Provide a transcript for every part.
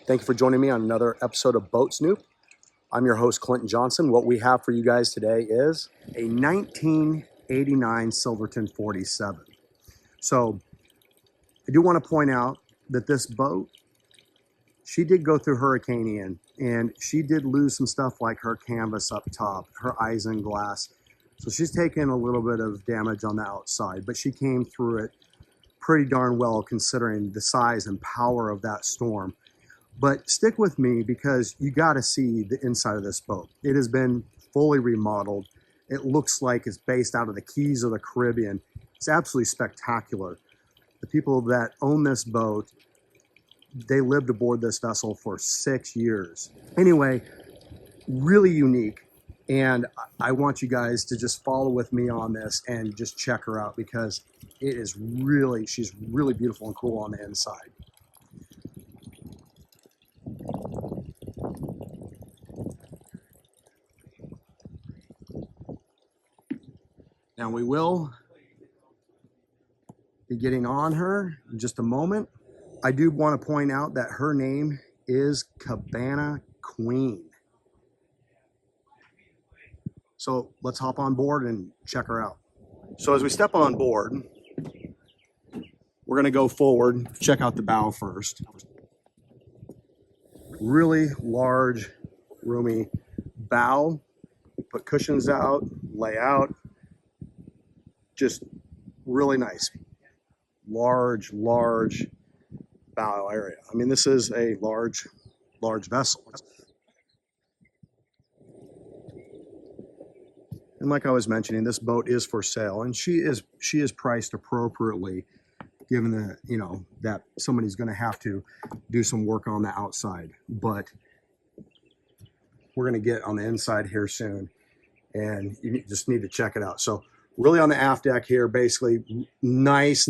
Thank you for joining me on another episode of Boat Snoop. I'm your host, Clinton Johnson. What we have for you guys today is a 1989 Silverton 47. So I do want to point out that this boat, she did go through Hurricane Ian, and she did lose some stuff like her canvas up top, her isinglass. So she's taken a little bit of damage on the outside, but she came through it pretty darn well considering the size and power of that storm. But stick with me because you got to see the inside of this boat. It has been fully remodeled. It looks like it's based out of the Keys of the Caribbean. It's absolutely spectacular. The people that own this boat, they lived aboard this vessel for 6 years. Anyway, really unique. And I want you guys to just follow with me on this and just check her out because it is really, she's really beautiful and cool on the inside. Now we will be getting on her in just a moment. I do want to point out that her name is Cabana Queen. So let's hop on board and check her out. So as we step on board, we're going to go forward, check out the bow first. Really large, roomy bow. Put cushions out, lay out. Just really nice. Large bow area. I mean, this is a large vessel. And like I was mentioning, this boat is for sale, and she is priced appropriately, given the, you know, that somebody's going to have to do some work on the outside. But we're going to get on the inside here soon, and you just need to check it out. So really on the aft deck here, basically nice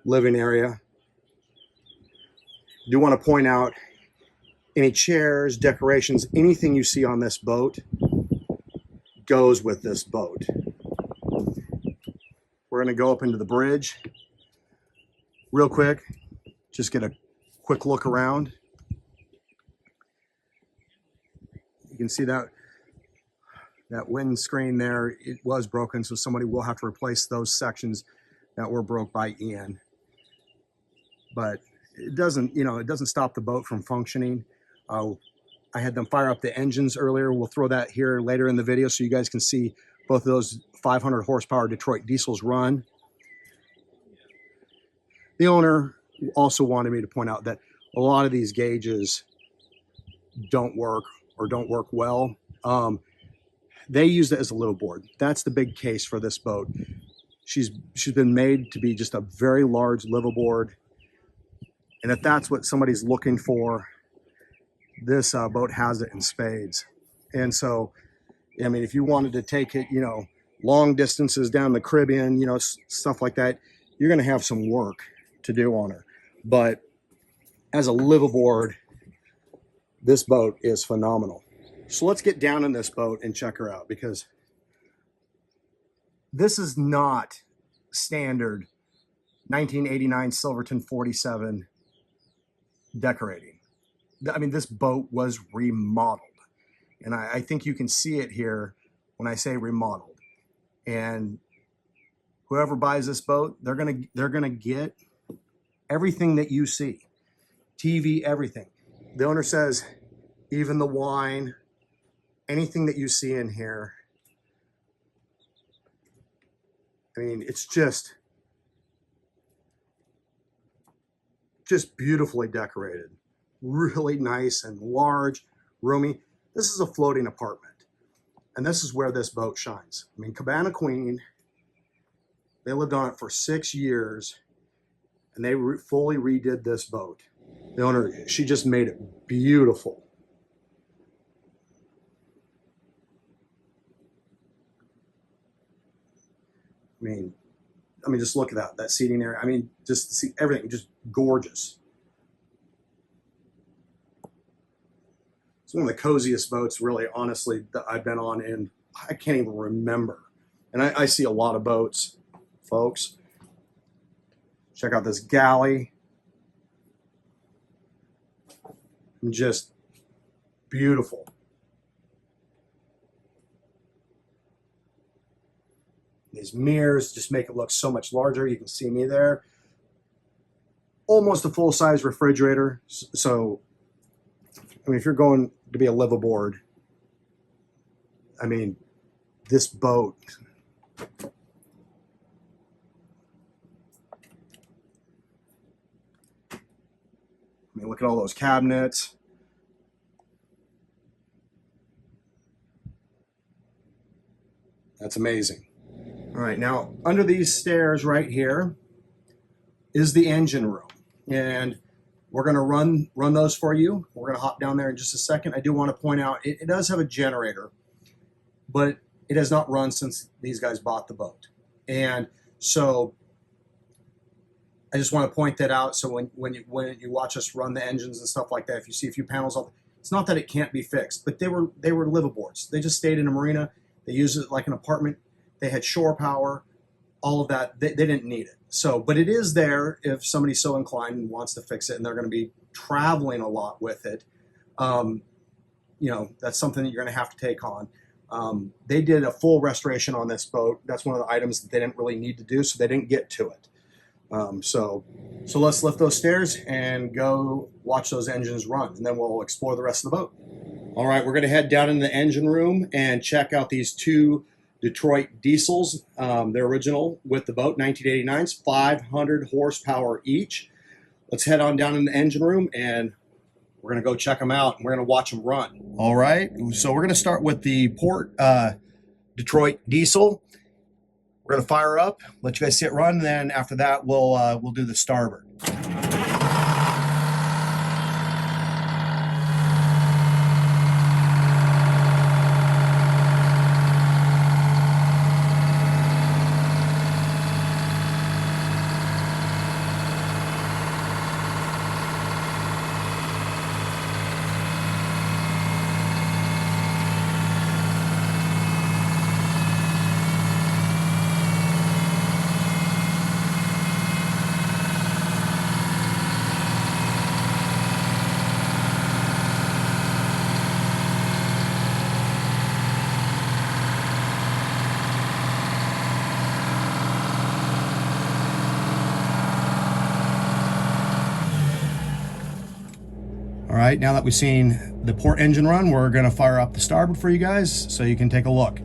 living area. Do want to point out any chairs, decorations, anything you see on this boat goes with this boat. We're going to go up into the bridge real quick, just get a quick look around. You can see that windscreen there, it was broken, so somebody will have to replace those sections that were broke by Ian. But it doesn't, you know, it doesn't stop the boat from functioning. I had them fire up the engines earlier. We'll throw that here later in the video so you guys can see both of those 500 horsepower Detroit diesels run. The owner also wanted me to point out that a lot of these gauges don't work or don't work well. They used it as a little board. That's the big case for this boat. She's been made to be just a very large liveaboard. And if that's what somebody's looking for, this boat has it in spades. And so, I mean, if you wanted to take it, you know, long distances down the Caribbean, you know, stuff like that, you're going to have some work to do on her. But as a liveaboard, this boat is phenomenal. So let's get down in this boat and check her out, because this is not standard 1989 Silverton 47 decorating. I mean, this boat was remodeled, and I think you can see it here when I say remodeled. And whoever buys this boat, they're gonna get everything that you see, TV, everything. The owner says even the wine, anything that you see in here. I mean, it's just beautifully decorated. Really nice and large, roomy. This is a floating apartment, and this is where this boat shines. I mean, Cabana Queen, they lived on it for 6 years, and they fully redid this boat. The owner, she just made it beautiful. I mean, just look at that seating area. I mean, just see everything, just gorgeous. It's one of the coziest boats, really, honestly, that I've been on, and I can't even remember. And I see a lot of boats, folks. Check out this galley. Just beautiful. These mirrors just make it look so much larger. You can see me there. Almost a full-size refrigerator. So, I mean, if you're going to be a live aboard, I mean, this boat, I mean, look at all those cabinets. That's amazing. All right, now under these stairs right here is the engine room, and we're going to run those for you. We're going to hop down there in just a second. I do want to point out it does have a generator, but it has not run since these guys bought the boat, and so I just want to point that out. So when you watch us run the engines and stuff like that, if you see a few panels off, it's not that it can't be fixed, but they were liveaboards. They just stayed in a marina. They used it like an apartment. They had shore power, all of that. They didn't need it. So, but it is there if somebody's so inclined and wants to fix it, and they're going to be traveling a lot with it. You know, that's something that you're going to have to take on. They did a full restoration on this boat. That's one of the items that they didn't really need to do, so they didn't get to it. So let's lift those stairs and go watch those engines run, and then we'll explore the rest of the boat. All right, we're going to head down in the engine room and check out these two Detroit diesels. They're original with the boat, 1989s, 500 horsepower each. Let's head on down in the engine room and we're going to go check them out, and we're going to watch them run. All right, so we're going to start with the Port Detroit diesel. We're going to fire up, let you guys see it run, and then after that we'll do the starboard. All right, now that we've seen the port engine run, we're going to fire up the starboard for you guys so you can take a look.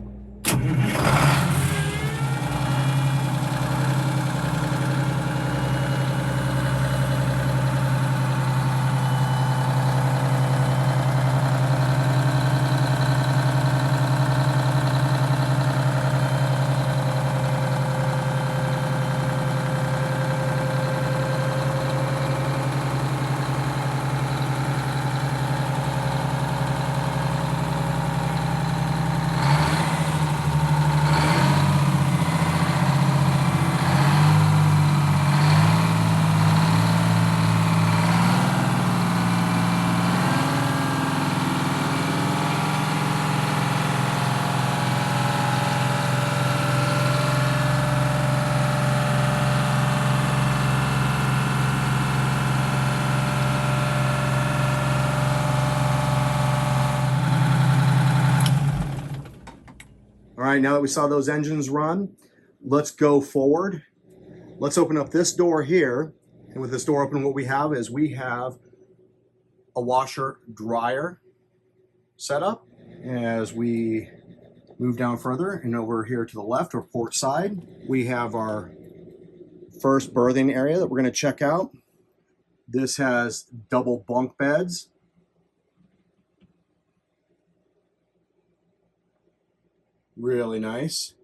All right, now that we saw those engines run, let's go forward. Let's open up this door here. And with this door open, what we have is we have a washer dryer setup. As we move down further and over here to the left or port side, we have our first berthing area that we're going to check out. This has double bunk beds. Really nice.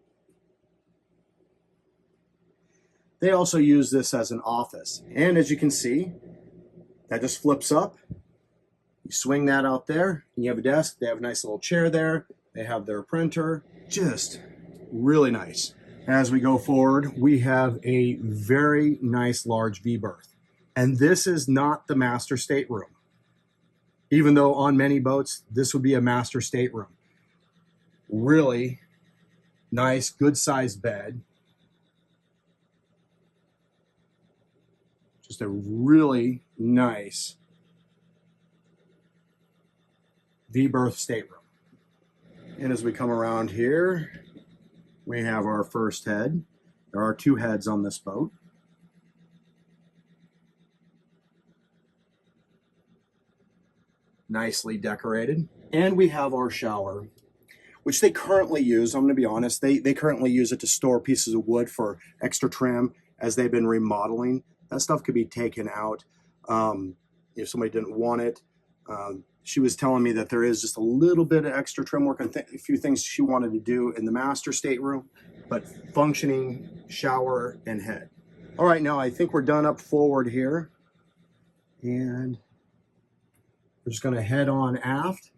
They also use this as an office. And as you can see, that just flips up. You swing that out there and you have a desk. They have a nice little chair there. They have their printer. Just really nice. As we go forward, we have a very nice large V-berth. And this is not the master stateroom. Even though on many boats, this would be a master stateroom. Really nice, good sized bed. Just a really nice V-berth stateroom. And as we come around here, we have our first head. There are 2 heads on this boat. Nicely decorated. And we have our shower, which they currently use. I'm going to be honest, they currently use it to store pieces of wood for extra trim as they've been remodeling. That stuff could be taken out if somebody didn't want it. She was telling me that there is just a little bit of extra trim work and a few things she wanted to do in the master stateroom, but functioning shower and head. All right, now I think we're done up forward here, and we're just going to head on aft.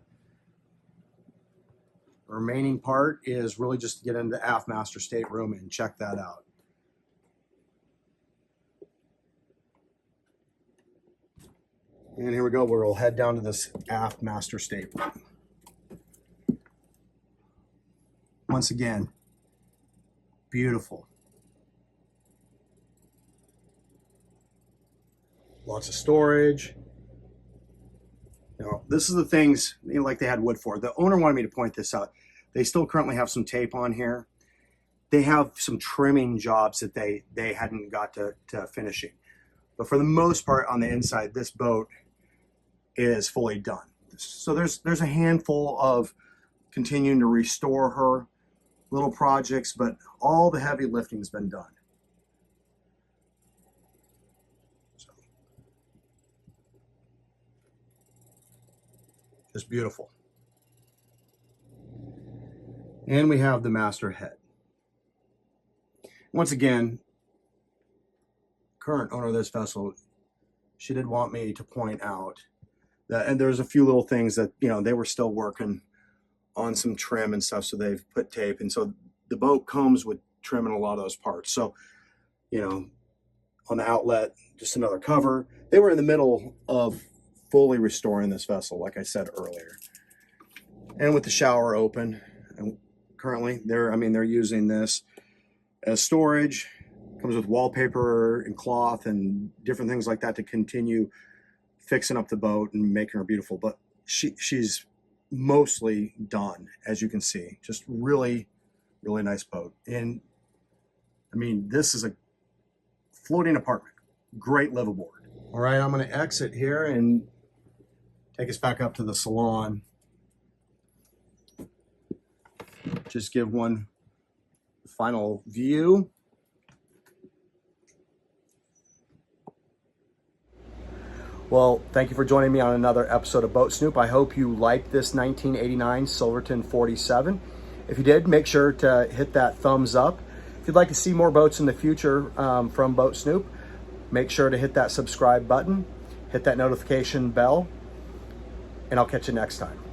The remaining part is really just to get into the aft master stateroom and check that out. And here we go, we'll head down to this aft master stateroom. Once again, beautiful. Lots of storage. Now, this is the things like they had wood for. The owner wanted me to point this out. They still currently have some tape on here. They have some trimming jobs that they hadn't got to finishing. But for the most part on the inside, this boat is fully done. So there's a handful of continuing to restore her little projects, but all the heavy lifting has been done. So, just beautiful. And we have the master head. Once again, current owner of this vessel, she did want me to point out that, and there's a few little things that, they were still working on some trim and stuff, so they've put tape, and so the boat comes with trim in a lot of those parts. So, on the outlet, just another cover. They were in the middle of fully restoring this vessel, like I said earlier. And with the shower open, and currently they're using this as storage. Comes with wallpaper and cloth and different things like that to continue fixing up the boat and making her beautiful. But she's mostly done, as you can see. Just really, really nice boat. And this is a floating apartment. Great live aboard. All right, I'm going to exit here and take us back up to the Salon. Just give one final view. Well, thank you for joining me on another episode of Boat Snoop. I hope you liked this 1989 Silverton 47. If you did, make sure to hit that thumbs up. If you'd like to see more boats in the future from Boat Snoop, make sure to hit that subscribe button, hit that notification bell, and I'll catch you next time.